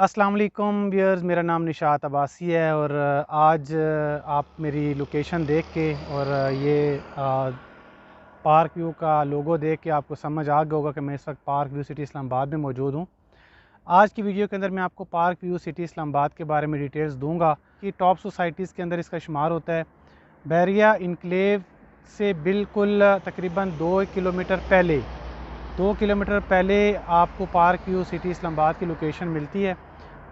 अस्सलाम वालेकुम व्यूअर्स, मेरा नाम निशात अब्बासी है और आज आप मेरी लोकेशन देख के और ये पार्क व्यू का लोगो देख के आपको समझ आ गया होगा कि मैं इस वक्त पार्क व्यू सिटी इस्लामाबाद में मौजूद हूँ। आज की वीडियो के अंदर मैं आपको पार्क व्यू सिटी इस्लामाबाद के बारे में डिटेल्स दूँगा कि टॉप सोसाइटीज़ के अंदर इसका शुमार होता है। बैरिया इनक्लेव से बिल्कुल तकरीबन 2 किलोमीटर पहले आपको पार्क व्यू सिटी इस्लामाबाद की लोकेशन मिलती है।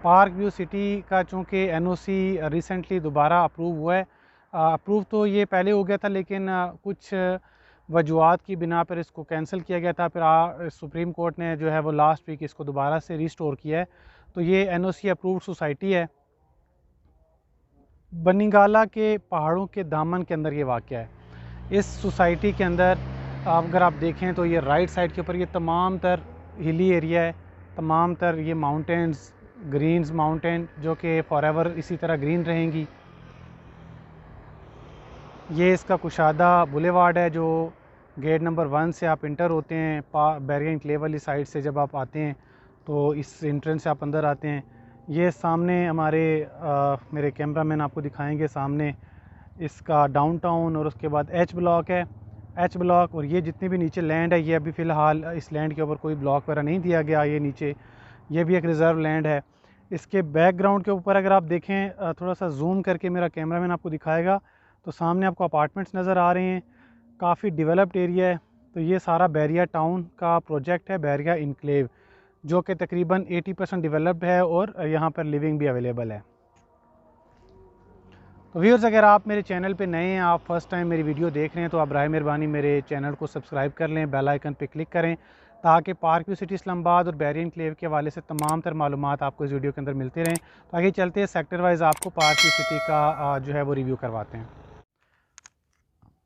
पार्क व्यू सिटी का चूँकि एनओसी रिसेंटली दोबारा अप्रूव हुआ है। अप्रूव तो ये पहले हो गया था, लेकिन कुछ वजूहात की बिना पर इसको कैंसिल किया गया था। फिर सुप्रीम कोर्ट ने जो है वो लास्ट वीक इसको दोबारा से रिस्टोर किया है। तो ये एनओसी अप्रूव्ड सोसाइटी है। बनिंगाला के पहाड़ों के दामन के अंदर ये वाक़या है। इस सोसाइटी के अंदर अगर आप देखें तो ये राइट साइड के ऊपर ये तमाम तर हिली एरिया है, तमाम तर ये माउंटेन्स, ग्रीन्स माउंटेन जो कि फॉरएवर इसी तरह ग्रीन रहेंगी। ये इसका कुशादा बुलेवार्ड है जो गेट नंबर 1 से आप इंटर होते हैं। बैरिया इनक्लेव वाली साइड से जब आप आते हैं तो इस एंट्रेंस से आप अंदर आते हैं। ये सामने मेरे कैमरामैन आपको दिखाएंगे सामने इसका डाउनटाउन और उसके बाद एच ब्लॉक है। एच ब्लॉक और ये जितनी भी नीचे लैंड है, ये अभी फ़िलहाल इस लैंड के ऊपर कोई ब्लॉक वगैरह नहीं दिया गया। ये नीचे ये भी एक रिज़र्व लैंड है। इसके बैकग्राउंड के ऊपर अगर आप देखें, थोड़ा सा जूम करके मेरा कैमरामैन आपको दिखाएगा, तो सामने आपको अपार्टमेंट्स नज़र आ रहे हैं। काफ़ी डेवलप्ड एरिया है। तो ये सारा बैरिया टाउन का प्रोजेक्ट है, बैरिया इनक्लेव, जो कि तकरीबन 80% डेवलप्ड है और यहाँ पर लिविंग भी अवेलेबल है। तो व्यूअर्स, अगर आप मेरे चैनल पे नए हैं, आप फर्स्ट टाइम मेरी वीडियो देख रहे हैं, तो आप बराए मेहरबानी मेरे चैनल को सब्सक्राइब कर लें, बेल आइकन पे क्लिक करें, ताकि पार्क व्यू सिटी इस्लामाबाद और बैरिया इनक्लेव के हवाले से तमाम तर मालूमात आपको इस वीडियो के अंदर मिलते रहें। तो आगे चलते हैं, सेक्टर वाइज आपको पार्क व्यू सिटी का जो है वो रिव्यू करवाते हैं।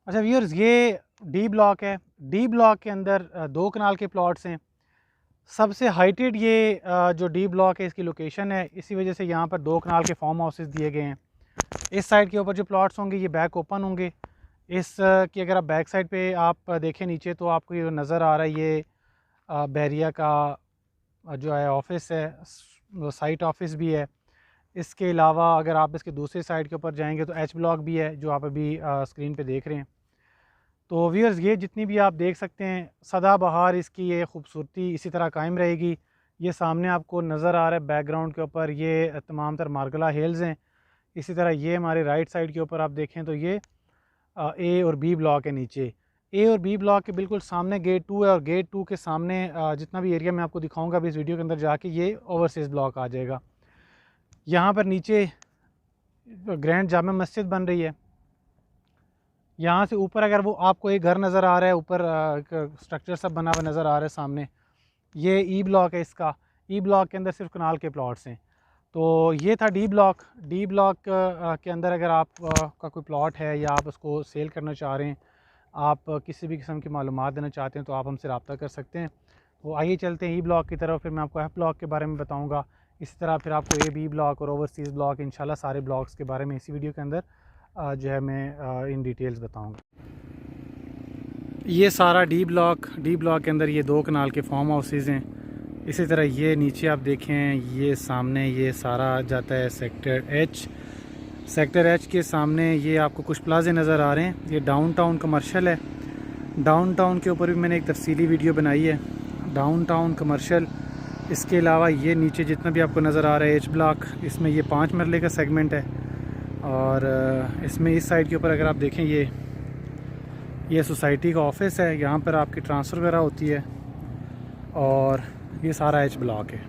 अच्छा व्यूअर्स, ये डी ब्लॉक है। डी ब्लॉक के अंदर 2 कनाल के प्लॉट्स हैं। सबसे हाइटेड ये जो डी ब्लॉक है इसकी लोकेशन है, इसी वजह से यहाँ पर 2 कनाल के फार्म हाउसेस दिए गए हैं। इस साइड के ऊपर जो प्लॉट्स होंगे ये बैक ओपन होंगे। इस की अगर आप बैक साइड पे आप देखें नीचे, तो आपको ये नज़र आ रहा है, ये बैरिया का जो है ऑफिस है, साइट ऑफिस भी है। इसके अलावा अगर आप इसके दूसरी साइड के ऊपर जाएंगे तो एच ब्लॉक भी है, जो आप अभी स्क्रीन पे देख रहे हैं। तो व्यूअर्स, ये जितनी भी आप देख सकते हैं सदाबहार इसकी ये खूबसूरती इसी तरह कायम रहेगी। ये सामने आपको नज़र आ रहा है बैकग्राउंड के ऊपर, ये तमाम तर मार्गला हिल्स हैं। इसी तरह ये हमारे राइट साइड के ऊपर आप देखें तो ये ए और बी ब्लॉक है। नीचे ए और बी ब्लॉक के बिल्कुल सामने गेट 2 है, और गेट 2 के सामने जितना भी एरिया मैं आपको दिखाऊंगा अभी इस वीडियो के अंदर जाके, ये ओवरसीज़ ब्लॉक आ जाएगा। यहाँ पर नीचे ग्रैंड जामा मस्जिद बन रही है। यहाँ से ऊपर अगर वो आपको एक घर नज़र आ रहा है, ऊपर स्ट्रक्चर सब बना हुआ नज़र आ रहा है सामने, ये ई ब्लॉक है। इसका ई ब्लॉक के अंदर सिर्फ कनाल के प्लॉट्स हैं। तो ये था डी ब्लॉक। डी ब्लॉक के अंदर अगर आप का कोई प्लॉट है या आप उसको सेल करना चाह रहे हैं, आप किसी भी किस्म की मालूमात देना चाहते हैं, तो आप हमसे रब्ता कर सकते हैं। तो आइए चलते हैं ई ब्लॉक की तरफ, फिर मैं आपको एफ ब्लॉक के बारे में बताऊंगा। इसी तरह फिर आपको ए बी ब्लॉक और ओवरसीज़ ब्लॉक, इंशाल्लाह सारे ब्लॉक्स के बारे में इसी वीडियो के अंदर जो है मैं इन डिटेल्स बताऊँगा। ये सारा डी ब्लॉक के अंदर ये 2 कनाल के फार्म हाउसेज़ हैं। इसी तरह ये नीचे आप देखें, ये सामने ये सारा जाता है सेक्टर एच। सेक्टर एच के सामने ये आपको कुछ प्लाजे नज़र आ रहे हैं। ये डाउनटाउन कमर्शियल है। डाउनटाउन के ऊपर भी मैंने एक तफसीली वीडियो बनाई है, डाउनटाउन कमर्शियल। इसके अलावा ये नीचे जितना भी आपको नज़र आ रहा है एच ब्लॉक, इसमें ये 5 मरले का सेगमेंट है। और इसमें इस साइड के ऊपर अगर आप देखें, ये सोसाइटी का ऑफिस है, यहाँ पर आपकी ट्रांसफ़र वगैरह होती है। और ये सारा एच ब्लॉक है,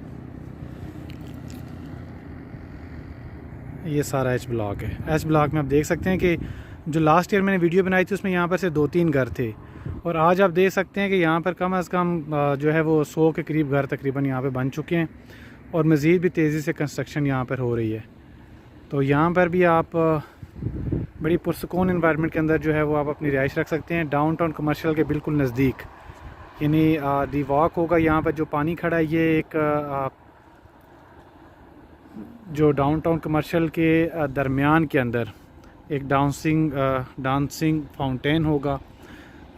ये सारा एच ब्लॉक है। एच ब्लॉक में आप देख सकते हैं कि जो लास्ट ईयर मैंने वीडियो बनाई थी उसमें यहाँ पर से 2-3 घर थे, और आज आप देख सकते हैं कि यहाँ पर कम अज़ कम जो है वो 100 के करीब घर तकरीबन यहाँ पे बन चुके हैं, और मज़ीद भी तेज़ी से कंस्ट्रक्शन यहाँ पर हो रही है। तो यहाँ पर भी आप बड़ी पुरसकून इन्वायरमेंट के अंदर जो है वो आप अपनी रिहाइश रख सकते हैं, डाउनटाउन कमर्शियल के बिल्कुल नज़दीक। यानी दी वॉक होगा। यहाँ पर जो पानी खड़ा है, ये एक जो डाउनटाउन कमर्शियल के दरमियान के अंदर एक डांसिंग फाउंटेन होगा,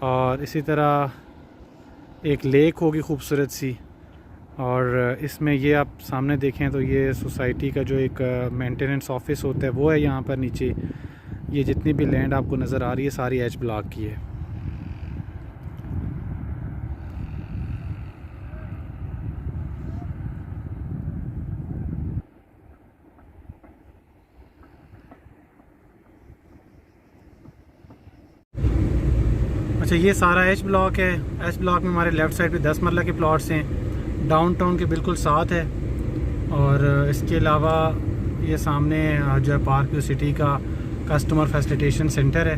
और इसी तरह एक लेक होगी खूबसूरत सी, और इसमें ये आप सामने देखें तो ये सोसाइटी का जो एक मेंटेनेंस ऑफिस होता है वो है यहाँ पर नीचे। ये जितनी भी लैंड आपको नज़र आ रही है सारी एच ब्लॉक की है। अच्छा, ये सारा एच ब्लॉक है। एच ब्लॉक में हमारे लेफ़्ट साइड पे 10 मरला के प्लॉट्स हैं, डाउनटाउन के बिल्कुल साथ है। और इसके अलावा ये सामने जो है पार्क व्यू सिटी का कस्टमर फैसिलिटेशन सेंटर है,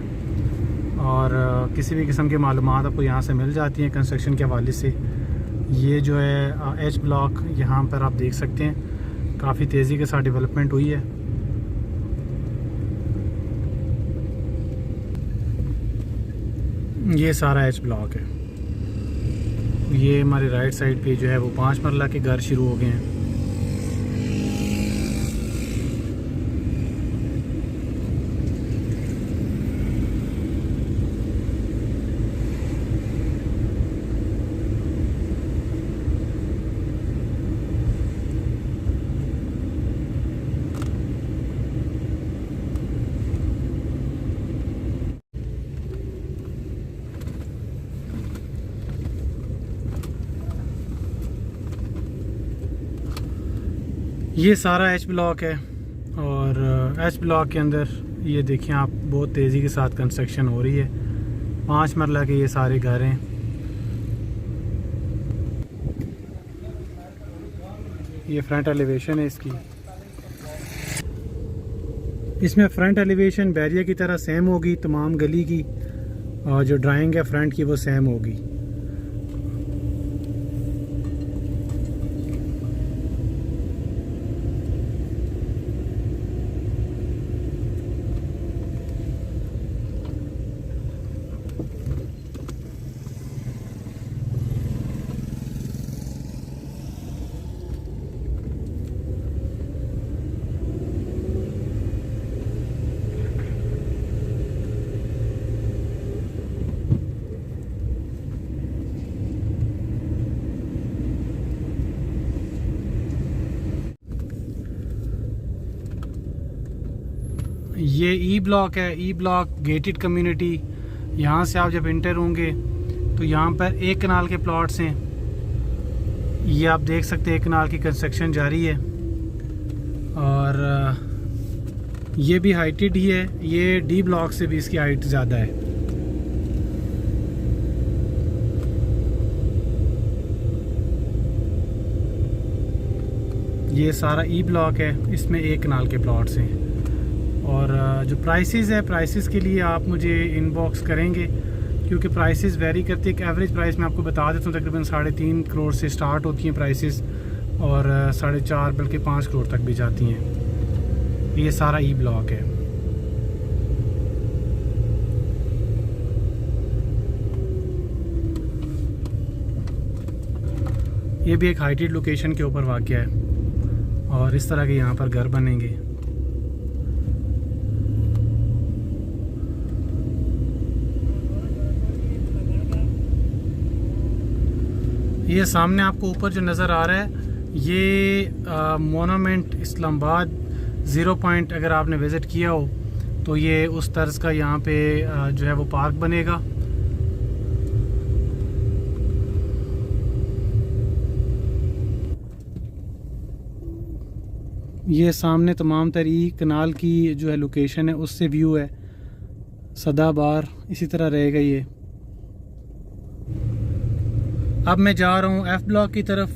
और किसी भी किस्म की मालूमात आपको यहाँ से मिल जाती हैं कंस्ट्रक्शन के हवाले से। ये जो है एच ब्लॉक यहाँ पर आप देख सकते हैं काफ़ी तेज़ी के साथ डेवलपमेंट हुई है। ये सारा एच ब्लॉक है। ये हमारे राइट साइड पे जो है वो 5 मरला के घर शुरू हो गए हैं। ये सारा एच ब्लॉक है, और एच ब्लॉक के अंदर ये देखें आप, बहुत तेज़ी के साथ कंस्ट्रक्शन हो रही है। 5 मरला के ये सारे घर हैं। ये फ्रंट एलिवेशन है इसकी। इसमें फ्रंट एलिवेशन बैरियर की तरह सेम होगी तमाम गली की, और जो ड्राइंग है फ्रंट की वो सेम होगी। ये ई ब्लॉक है, ई ब्लॉक गेटेड कम्युनिटी। यहाँ से आप जब इंटर होंगे तो यहाँ पर 1 कनाल के प्लॉट्स हैं। ये आप देख सकते हैं 1 कनाल की कंस्ट्रक्शन जारी है, और ये भी हाइटेड ही है। ये डी ब्लॉक से भी इसकी हाइट ज़्यादा है। ये सारा ई ब्लॉक है, इसमें 1 कनाल के प्लॉट्स हैं। और जो प्राइसेस है, प्राइसेस के लिए आप मुझे इनबॉक्स करेंगे, क्योंकि प्राइसेस वेरी करती है। एक एवरेज प्राइस मैं आपको बता देता हूँ, तकरीबन 3.5 करोड़ से स्टार्ट होती हैं प्राइसेस, और 4.5 बल्कि 5 करोड़ तक भी जाती हैं। ये सारा ई ब्लॉक है। ये भी एक हाइटेड लोकेशन के ऊपर वाक़या है, और इस तरह के यहाँ पर घर बनेंगे। ये सामने आपको ऊपर जो नज़र आ रहा है, ये मोनूमेंट इस्लामाबाद 0 पॉइंट अगर आपने विज़िट किया हो तो ये उस तर्ज का यहाँ पे जो है वो पार्क बनेगा। ये सामने तमाम तरी कनाल की जो है लोकेशन है उससे व्यू है, सदाबार इसी तरह रहेगा ये। अब मैं जा रहा हूँ एफ़ ब्लॉक की तरफ।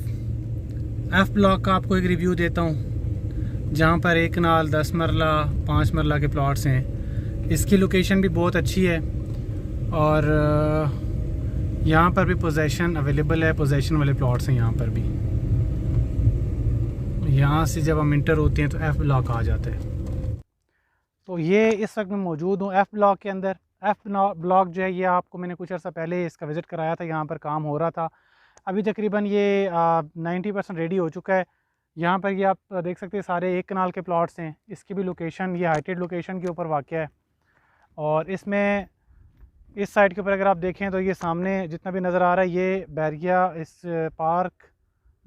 एफ़ ब्लॉक का आपको एक रिव्यू देता हूँ, जहाँ पर 1 कनाल 10 मरला 5 मरला के प्लॉट्स हैं। इसकी लोकेशन भी बहुत अच्छी है, और यहाँ पर भी पोजेसन अवेलेबल है, पोजेसन वाले प्लॉट्स हैं यहाँ पर भी। यहाँ से जब हम इंटर होते हैं तो एफ़ ब्लॉक आ जाता है। तो ये इस वक्त मैं मौजूद हूँ एफ़ ब्लॉक के अंदर। एफ़ ब्लॉक जो है ये आपको मैंने कुछ अर्सा पहले इसका विज़िट कराया था, यहाँ पर काम हो रहा था। अभी तकरीबन ये 90% रेडी हो चुका है। यहाँ पर ये आप देख सकते हैं सारे 1 कनाल के प्लॉट्स हैं। इसकी भी लोकेशन ये हाइटेड लोकेशन के ऊपर वाक़या है, और इसमें इस साइड के ऊपर अगर आप देखें तो ये सामने जितना भी नज़र आ रहा है ये बैरिया इस पार्क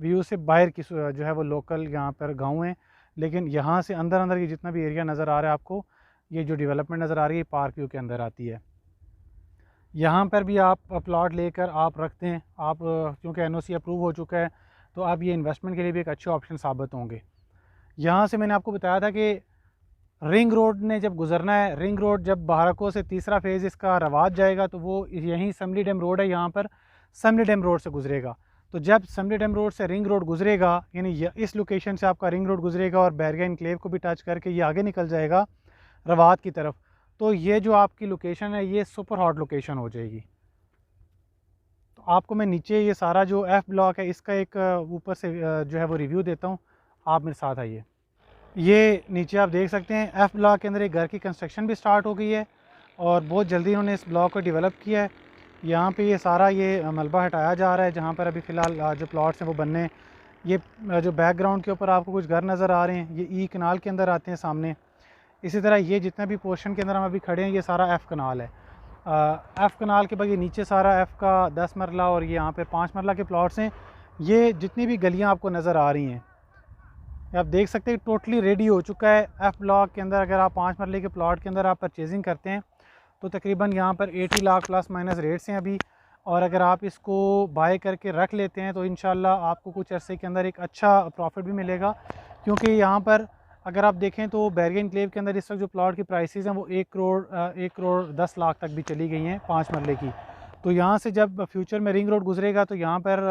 व्यू से बाहर की जो है वो लोकल यहाँ पर गाँव हैं, लेकिन यहाँ से अंदर अंदर ये जितना भी एरिया नज़र आ रहा है आपको, ये जो डेवलपमेंट नज़र आ रही है पार्क व्यू के अंदर आती है। यहाँ पर भी आप प्लॉट लेकर आप रखते हैं, आप क्योंकि NOC अप्रूव हो चुका है, तो आप ये इन्वेस्टमेंट के लिए भी एक अच्छे ऑप्शन साबित होंगे। यहाँ से मैंने आपको बताया था कि रिंग रोड ने जब गुजरना है, रिंग रोड जब बहारको से तीसरा फेज़ इसका रवाज जाएगा तो वो यहीं समली डैम रोड है, यहाँ पर समली डैम रोड से गुजरेगा। तो जब समली डैम रोड से रिंग रोड गुजरेगा, यानी इस लोकेशन से आपका रिंग रोड गुजरेगा और बैरिया इनक्लेव को भी टच करके ये आगे निकल जाएगा रवात की तरफ, तो ये जो आपकी लोकेशन है ये सुपर हॉट लोकेशन हो जाएगी। तो आपको मैं नीचे ये सारा जो F ब्लॉक है इसका एक ऊपर से जो है वो रिव्यू देता हूँ, आप मेरे साथ आइए। ये नीचे आप देख सकते हैं F ब्लॉक के अंदर एक घर की कंस्ट्रक्शन भी स्टार्ट हो गई है और बहुत जल्दी उन्होंने इस ब्लॉक को डेवलप किया है। यहाँ पे ये सारा ये मलबा हटाया जा रहा है जहाँ पर अभी फ़िलहाल जो प्लॉट्स हैं वो बनने। ये जो बैकग्राउंड के ऊपर आपको कुछ घर नज़र आ रहे हैं ये ई कनाल के अंदर आते हैं सामने। इसी तरह ये जितना भी पोर्शन के अंदर हम अभी खड़े हैं ये सारा F कनाल है। F कनाल के बाद ये नीचे सारा F का 10 मरला और ये यहाँ पे 5 मरला के प्लॉट्स हैं। ये जितनी भी गलियाँ आपको नज़र आ रही हैं आप देख सकते हैं टोटली रेडी हो चुका है। F ब्लॉक के अंदर अगर आप 5 मरले के प्लॉट के अंदर आप परचेजिंग करते हैं तो तकरीबन यहाँ पर 80 लाख प्लस माइनस रेट्स हैं अभी, और अगर आप इसको बाय करके रख लेते हैं तो इंशाल्लाह आपको कुछ अरसे के अंदर एक अच्छा प्रॉफिट भी मिलेगा। क्योंकि यहाँ पर अगर आप देखें तो बैरिया इनक्लेव के अंदर इस वक्त जो प्लॉट की प्राइसेस हैं वो 1 करोड़ 10 लाख तक भी चली गई हैं 5 मरले की। तो यहाँ से जब फ्यूचर में रिंग रोड गुजरेगा तो यहाँ पर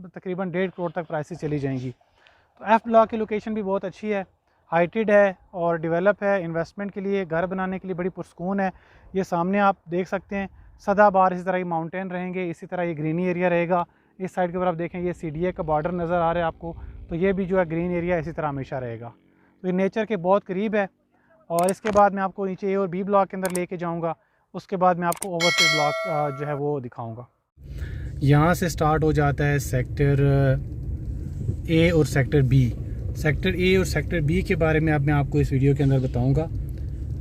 तकरीबन 1.5 करोड़ तक प्राइसेस चली जाएंगी। तो F ब्लॉक की लोकेशन भी बहुत अच्छी है, हाइटेड है और डेवलप है, इन्वेस्टमेंट के लिए घर बनाने के लिए बड़ी पुरस्कून है। ये सामने आप देख सकते हैं सदाबहार इसी तरह ये माउंटेन रहेंगे, इसी तरह ये ग्रीनी एरिया रहेगा। इस साइड के ऊपर आप देखें ये CDA का बॉर्डर नज़र आ रहा है आपको, तो ये भी जो है ग्रीन एरिया इसी तरह हमेशा रहेगा। तो ये नेचर के बहुत करीब है। और इसके बाद मैं आपको नीचे A और B ब्लॉक के अंदर लेके जाऊँगा, उसके बाद मैं आपको ओवरसीज ब्लॉक जो है वो दिखाऊँगा। यहाँ से स्टार्ट हो जाता है सेक्टर A और सेक्टर B। सेक्टर A और सेक्टर B के बारे में अब मैं आपको इस वीडियो के अंदर बताऊंगा।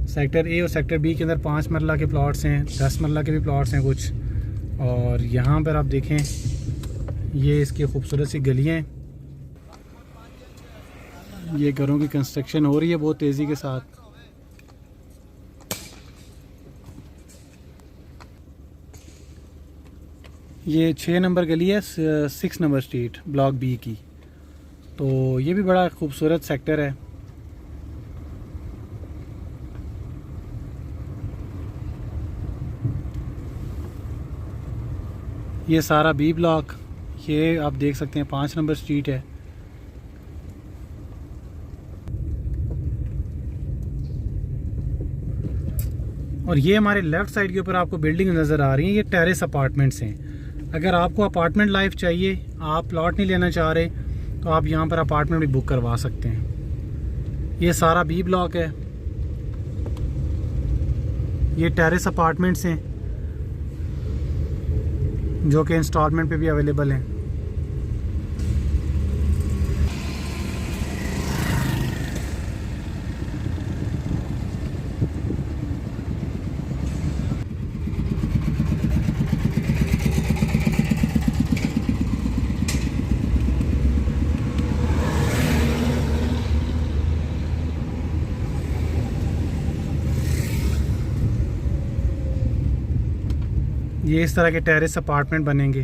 सेक्टर A और सेक्टर B के अंदर 5 मरला के प्लॉट्स हैं, 10 मरला के भी प्लॉट्स हैं कुछ। और यहाँ पर आप देखें ये इसकी खूबसूरत सी गलियाँ हैं, ये घरों की कंस्ट्रक्शन हो रही है बहुत तेज़ी के साथ। ये 6 नंबर गली है, 6 नंबर स्ट्रीट ब्लॉक B की। तो ये भी बड़ा खूबसूरत सेक्टर है। ये सारा B ब्लॉक, ये आप देख सकते हैं 5 नंबर स्ट्रीट है। और ये हमारे लेफ़्ट साइड के ऊपर आपको बिल्डिंग नज़र आ रही है, ये टेरेस अपार्टमेंट्स हैं। अगर आपको अपार्टमेंट लाइफ चाहिए, आप प्लॉट नहीं लेना चाह रहे, तो आप यहाँ पर अपार्टमेंट भी बुक करवा सकते हैं। ये सारा B ब्लॉक है, ये टेरेस अपार्टमेंट्स हैं जो कि इंस्टॉलमेंट पे भी अवेलेबल हैं। ये इस तरह के टेरेस अपार्टमेंट बनेंगे।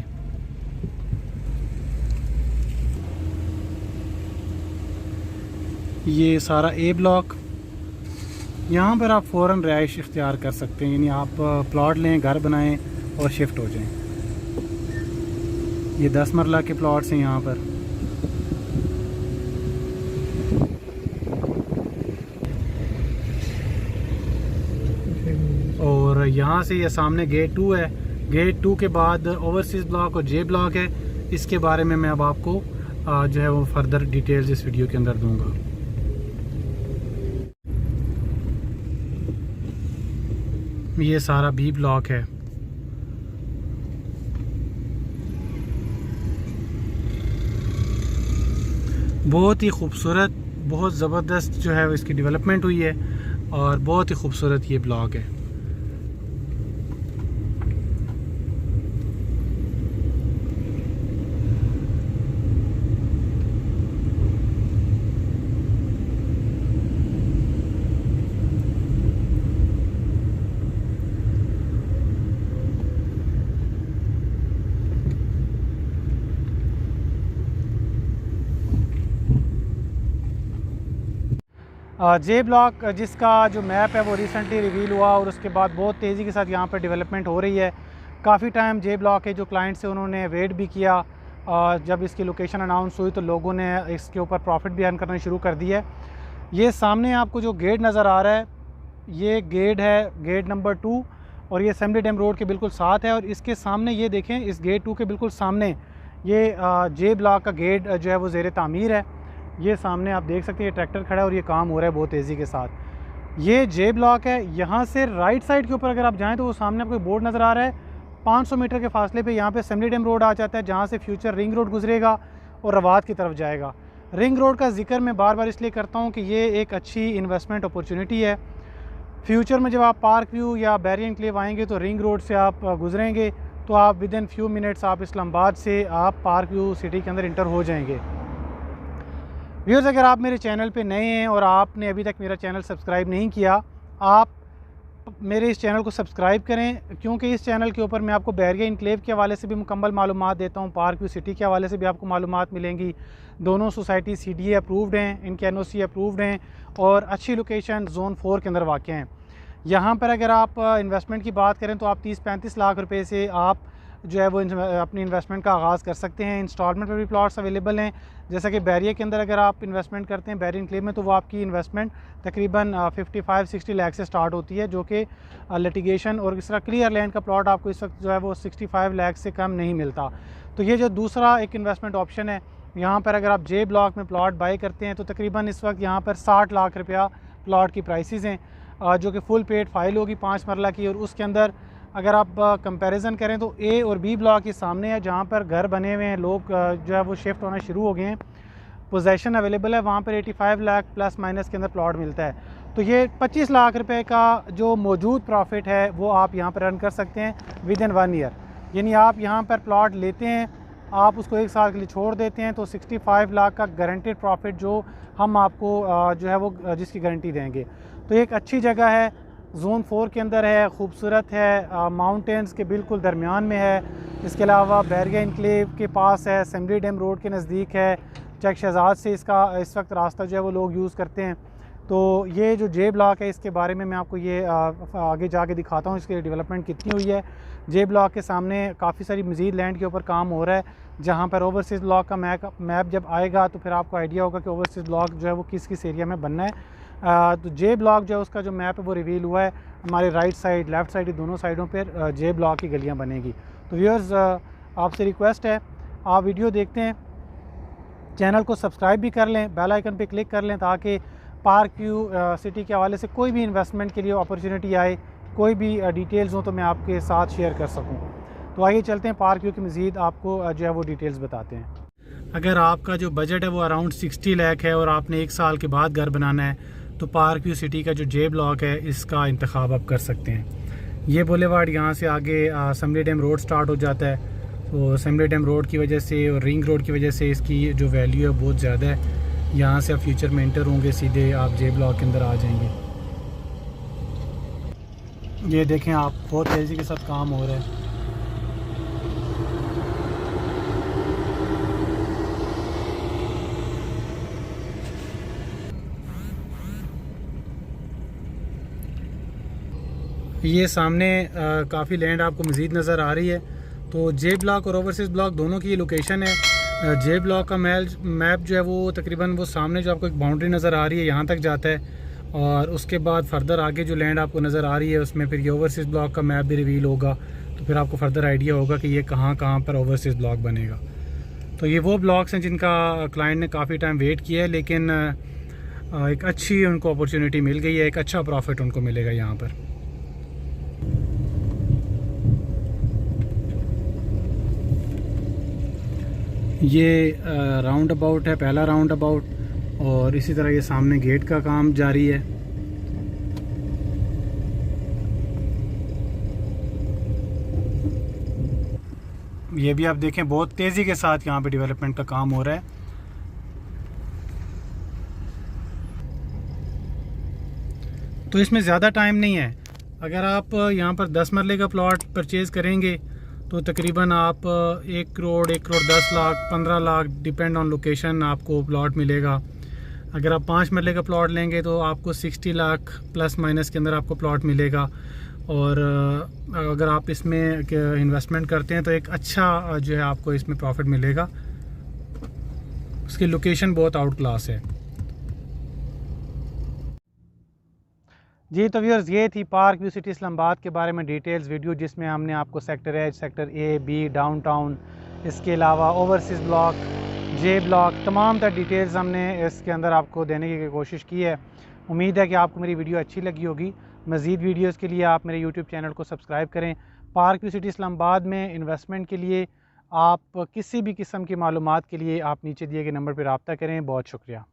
ये सारा A ब्लॉक, यहाँ पर आप फ़ौरन रिहाइश इख्तियार कर सकते हैं, यानी आप प्लॉट लें, घर बनाएं और शिफ्ट हो जाएं। ये 10 मरला के प्लॉट्स हैं यहाँ पर। और यहाँ से ये सामने गेट 2 है, गेट 2 के बाद ओवरसीज़ ब्लॉक और J ब्लॉक है। इसके बारे में मैं अब आपको जो है वो फर्दर डिटेल्स इस वीडियो के अंदर दूंगा। ये सारा B ब्लॉक है। बहुत ही खूबसूरत, बहुत ज़बरदस्त जो है इसकी डेवलपमेंट हुई है और बहुत ही खूबसूरत ये ब्लॉक है। जे ब्लॉक जिसका जो मैप है वो रिसेंटली रिवील हुआ और उसके बाद बहुत तेज़ी के साथ यहाँ पर डेवलपमेंट हो रही है। काफ़ी टाइम जे ब्लॉक के जो क्लाइंट्स हैं उन्होंने वेट भी किया। जब इसकी लोकेशन अनाउंस हुई तो लोगों ने इसके ऊपर प्रॉफिट भी अर्न करना शुरू कर दिया है। ये सामने आपको जो गेट नज़र आ रहा है, ये गेट है, गेट नंबर 2, और ये असेंबली डैम रोड के बिल्कुल साथ है। और इसके सामने ये देखें, इस गेट 2 के बिल्कुल सामने ये जे ब्लॉक का गेट जो है वो ज़ेर तामीर है। ये सामने आप देख सकते हैं, ये ट्रैक्टर खड़ा है और ये काम हो रहा है बहुत तेज़ी के साथ। ये जे ब्लॉक है। यहाँ से राइट साइड के ऊपर अगर आप जाएँ तो वो सामने आपको बोर्ड नज़र आ रहा है। 500 मीटर के फासले पे यहाँ पे असेंबली डैम रोड आ जाता है, जहाँ से फ्यूचर रिंग रोड गुजरेगा और रवात की तरफ जाएगा। रिंग रोड का जिक्र मैं बार बार इसलिए करता हूँ कि ये एक अच्छी इन्वेस्टमेंट अपॉर्चुनिटी है। फ्यूचर में जब आप पार्क व्यू या बैरियर एनक्लेव आएंगे तो रिंग रोड से आप गुजरेंगे तो आप विद इन फ्यू मिनट्स आप इस्लामाबाद से आप पार्क व्यू सिटी के अंदर इंटर हो जाएंगे। व्यूअर्स, अगर आप मेरे चैनल पे नए हैं और आपने अभी तक मेरा चैनल सब्सक्राइब नहीं किया, आप मेरे इस चैनल को सब्सक्राइब करें, क्योंकि इस चैनल के ऊपर मैं आपको बैरियर एनक्लेव के हवाले से भी मुकम्मल मालूमात देता हूँ। पार्क व्यू सिटी के हवाले से भी आपको मालूमात मिलेंगी। दोनों सोसाइटी CDA अप्रूव्ड हैं, इनके NOC अप्रूव्ड हैं और अच्छी लोकेशन जोन 4 के अंदर वाक़ हैं। यहाँ पर अगर आप इन्वेस्टमेंट की बात करें तो आप 30-35 लाख रुपए से आप जो है वो अपनी इन्वेस्टमेंट का आगाज़ कर सकते हैं। इंस्टॉलमेंट पर भी प्लॉट्स अवेलेबल हैं। जैसा कि बैरियर के अंदर अगर आप इन्वेस्टमेंट करते हैं बैरियर एनक्लेव में, तो वो आपकी इन्वेस्टमेंट तकरीबन 55-60 लाख से स्टार्ट होती है, जो कि लिटिगेशन और इस तरह क्लियर लैंड का प्लॉट आपको इस वक्त जो है वो 65 लाख से कम नहीं मिलता। तो ये जो दूसरा एक इन्वेस्टमेंट ऑप्शन है, यहाँ पर अगर आप जे ब्लॉक में प्लॉट बाई करते हैं तो तकरीबन इस वक्त यहाँ पर 60 लाख रुपया प्लॉट की प्राइसेस हैं, जो कि फुल पेड फाइल होगी 5 मरला की। और उसके अंदर अगर आप कंपैरिजन करें तो A और B ब्लॉक के सामने है, जहाँ पर घर बने हुए हैं, लोग जो है वो शिफ्ट होना शुरू हो गए हैं, पोजेसन अवेलेबल है, वहाँ पर 85 लाख प्लस माइनस के अंदर प्लॉट मिलता है। तो ये 25 लाख रुपए का जो मौजूद प्रॉफिट है वो आप यहाँ पर अर्न कर सकते हैं विद इन 1 ईयर। यानी आप यहाँ पर प्लॉट लेते हैं, आप उसको 1 साल के लिए छोड़ देते हैं, तो 65 लाख का गारंटेड प्रॉफिट जो हम आपको जो है वो जिसकी गारंटी देंगे। तो एक अच्छी जगह है, जोन 4 के अंदर है, खूबसूरत है, माउंटेन्स के बिल्कुल दरमियान में है। इसके अलावा बैरियर एनक्लेव के पास है, असेंबली डैम रोड के नज़दीक है, चक शहजाद से इसका इस वक्त रास्ता जो है वो लोग यूज़ करते हैं। तो ये जो जे ब्लॉक है इसके बारे में मैं आपको ये आगे जाके दिखाता हूँ इसकी डेवलपमेंट कितनी हुई है। जे ब्लॉक के सामने काफ़ी सारी मज़ीद लैंड के ऊपर काम हो रहा है, जहाँ पर ओवरसीज़ ब्लॉक का मैप जब आएगा तो फिर आपको आइडिया होगा कि ओवरसीज़ ब्लॉक जो है वो किस किस एरिया में बनना है। तो जे ब्लॉक जो है उसका जो मैप है वो रिवील हुआ है। हमारे राइट साइड लेफ़्ट साइड दोनों साइडों पर जे ब्लॉक की गलियाँ बनेगी। तो व्यूअर्स, आपसे रिक्वेस्ट है, आप वीडियो देखते हैं, चैनल को सब्सक्राइब भी कर लें, बेल आइकन पे क्लिक कर लें, ताकि पार्क व्यू सिटी के हवाले से कोई भी इन्वेस्टमेंट के लिए अपॉर्चुनिटी आए, कोई भी डिटेल्स हो तो मैं आपके साथ शेयर कर सकूं। तो आइए चलते हैं, पार्क व्यू की मज़ीद आपको जो है वो डिटेल्स बताते हैं। अगर आपका जो बजट है वो अराउंड 60 लाख है और आपने 1 साल के बाद घर बनाना है, तो पार्क व्यू सिटी का जो जे ब्लॉक है इसका इंतखाब आप कर सकते हैं। ये बुलेवार्ड यहाँ से आगे असेंबली डैम रोड स्टार्ट हो जाता है। तो असेंबली डैम रोड की वजह से और रिंग रोड की वजह से इसकी जो वैल्यू है बहुत ज़्यादा है। यहाँ से आप फ्यूचर में इंटर होंगे, सीधे आप जे ब्लॉक के अंदर आ जाएंगे। ये देखें आप, बहुत तेज़ी के साथ काम हो रहा है। ये सामने काफ़ी लैंड आपको मज़ीद नज़र आ रही है। तो जे ब्लॉक और ओवरसीज़ ब्लॉक दोनों की लोकेशन है। जे ब्लॉक का मैप जो है वो तकरीबन वो सामने जो आपको एक बाउंड्री नज़र आ रही है यहाँ तक जाता है, और उसके बाद फर्दर आगे जो लैंड आपको नज़र आ रही है उसमें फिर ये ओवरसीज़ ब्लॉक का मैप भी रिवील होगा। तो फिर आपको फर्दर आइडिया होगा कि ये कहाँ कहाँ पर ओवरसीज़ ब्लॉक बनेगा। तो ये वो ब्लॉक्स हैं जिनका क्लाइंट ने काफ़ी टाइम वेट किया है, लेकिन एक अच्छी उनको अपॉर्चुनिटी मिल गई है, एक अच्छा प्रॉफिट उनको मिलेगा यहाँ पर। ये राउंड अबाउट है, पहला राउंड अबाउट, और इसी तरह ये सामने गेट का काम जारी है। ये भी आप देखें, बहुत तेज़ी के साथ यहाँ पे डेवलपमेंट का काम हो रहा है। तो इसमें ज़्यादा टाइम नहीं है। अगर आप यहाँ पर 10 मरले का प्लॉट परचेज़ करेंगे तो तकरीबन आप 1 crore 1 crore 10 lakh 15 lakh depend on location आपको प्लॉट मिलेगा। अगर आप 5 मरले का प्लॉट लेंगे तो आपको 60 लाख प्लस माइनस के अंदर आपको प्लॉट मिलेगा। और अगर आप इसमें इन्वेस्टमेंट करते हैं तो एक अच्छा जो है आपको इसमें प्रॉफिट मिलेगा। उसकी लोकेशन बहुत आउट क्लास है। जी तो व्यूअर्स, ये थी पार्क व्यू सिटी इस्लामाबाद के बारे में डिटेल्स वीडियो, जिसमें हमने आपको sector H, sector A, B, downtown, इसके अलावा ओवरसीज़ ब्लॉक, जे ब्लॉक, तमाम तर डिटेल्स हमने इसके अंदर आपको देने की कोशिश की है। उम्मीद है कि आपको मेरी वीडियो अच्छी लगी होगी। मज़ीद वीडियोज़ के लिए आप मेरे यूट्यूब चैनल को सब्सक्राइब करें। पार्क व्यू सिटी इस्लामाबाद में इन्वेस्टमेंट के लिए आप किसी भी किस्म की मालूमात के लिए आप नीचे दिए गए नंबर पर रब्ता करें। बहुत शुक्रिया।